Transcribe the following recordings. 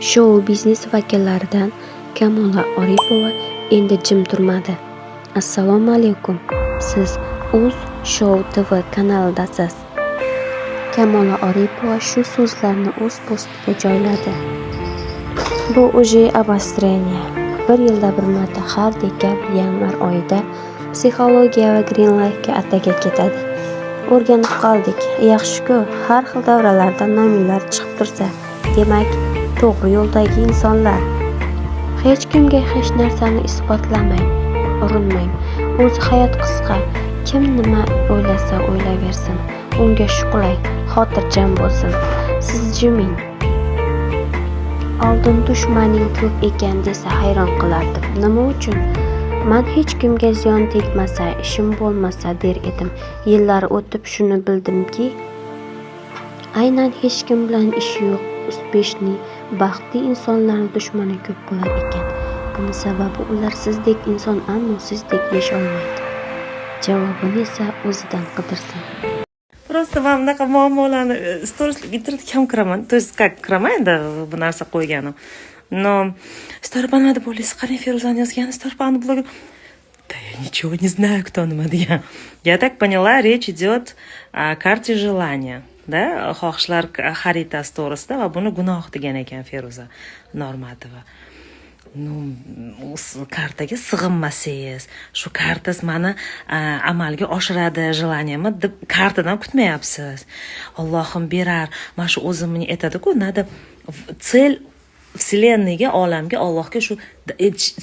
Shou-biznes vakillaridan Kamola Oripova endi jim turmadi. Assalomu alaykum. Siz Uz Show TV kanalidasiz. Kamola Oripova shu so'zlarni o'z postiga joyladi. Bu уже обострение. Bir yilda bir marta har dekabr yanvar oyida psixologiya va Green Life'ga ataga ketadi. O'rganib qoldik. Yaxshi-ku, har xil davralarda nominlar chiqib tursa, demak, to'g'ri yo'ldagi insonlar. Hech kimga hech narsani isbotlamang, urinmang. O'zi hayot qisqa. Kim nima o'ylasa o'ylaversin. Unga shuqlang, xotirjam bo'lsin. Siz jiming. Oldin dushmaning ko'p ekan desa hayron qilardim. Nima uchun? Men hech kimga ziyon tegmasa, ishim bo'lmasa der edim. Yillar o'tib shuni bildimki, aynan hech kim bilan ishi yo'q, uspeshniy, baxtli insonlarning dushmani ko'p bo'lar ekan. Buni sababi ular sizdek inson, ammo sizdek yasholmaydi. Javobini esa o'zidan qidirsin. Просто man bunaqa muammolarni storiesga internet kam kiraman. То есть как kiraman endi bu narsa qo'yganim. Но Storypan nima deb o'ylaysiz? Qarang, Feruzani yozgan Storypan blogi. Да я ничего не знаю, кто nima degan. Я так поняла, речь идет о карте желания, да? Xohishlar xaritasi to'g'risida va buni gunoh degan ekan Feruza Normatova. Kartaga sig'inmasangiz, shu karta mani amalga oshiradi желаниемni deb kartadan kutmayapsiz. Allohim berar. Mana shu o'zimni aytadi-ku, nada цель Vселенныйga, olamga, Allohga shu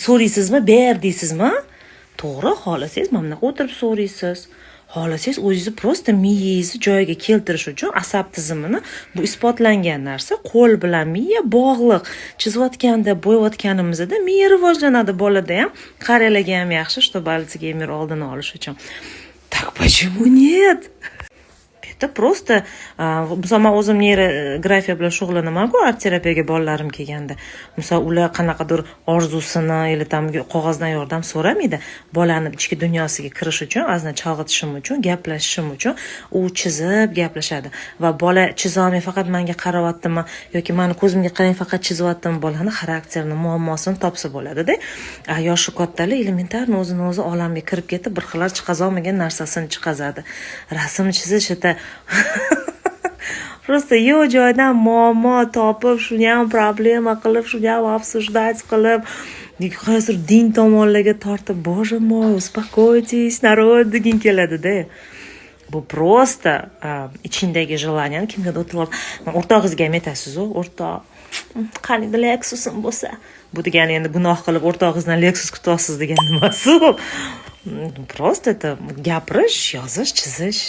so'raysizmi, ber deysizmi? To'g'ri, xohlasangiz mana bunaqa o'tirib so'raysiz. Xohlasangiz o'zingizni prosta miyangizni joyiga keltirish uchun asab tizimini, bu isbotlangan narsa, qo'l bilan miya bog'liq. Chizayotganda, bo'yayotganimizda miya rivojlanadi bolada ham, qariyalarga ham yaxshi, чтобы Alsgeymer oldini olish uchun. Так почему нет? Это просто misol men o'zim neyrografiya bilan shug'ullanaman-ku, art terapiyaga bolalarim kelganda. Misol ular qanaqadir orzusini yoki tam qog'ozdan yordam so'ramaydi. Bolani ichki dunyosiga kirish uchun, azna chalg'itishim uchun, gaplashishim uchun u chizib gaplashadi va bola chizolmay faqat menga qarayaptimi yoki meni ko'zimga qarang faqat chizyaptimi, bolani xarakterini, muammosini topsa bo'ladi-da. Yoshi kattalar elementarni o'zini o'zi olamga kirib ketib, bir xillar chiqazolmagan narsasini chiqazadi. Rasm chizish esa Просто yo'q joydan muammo topib, shuni ham problema qilib, shuni ham обсуждать qilib, hozir din tomonlarga tortib, "Боже мой, успокойтесь, народ" degin keladi-da. Bu просто ichingdagi желание kimga o'tirib, o'rtog'ingizga ham aytasiz-ku, "O'rtoq, qaniydi Lexusim bo'lsa." Bu degani endi gunoh qilib o'rtog'ingizdan Lexus kutasiz degan emas-ku. Просто это gapirish, yozish, chizish.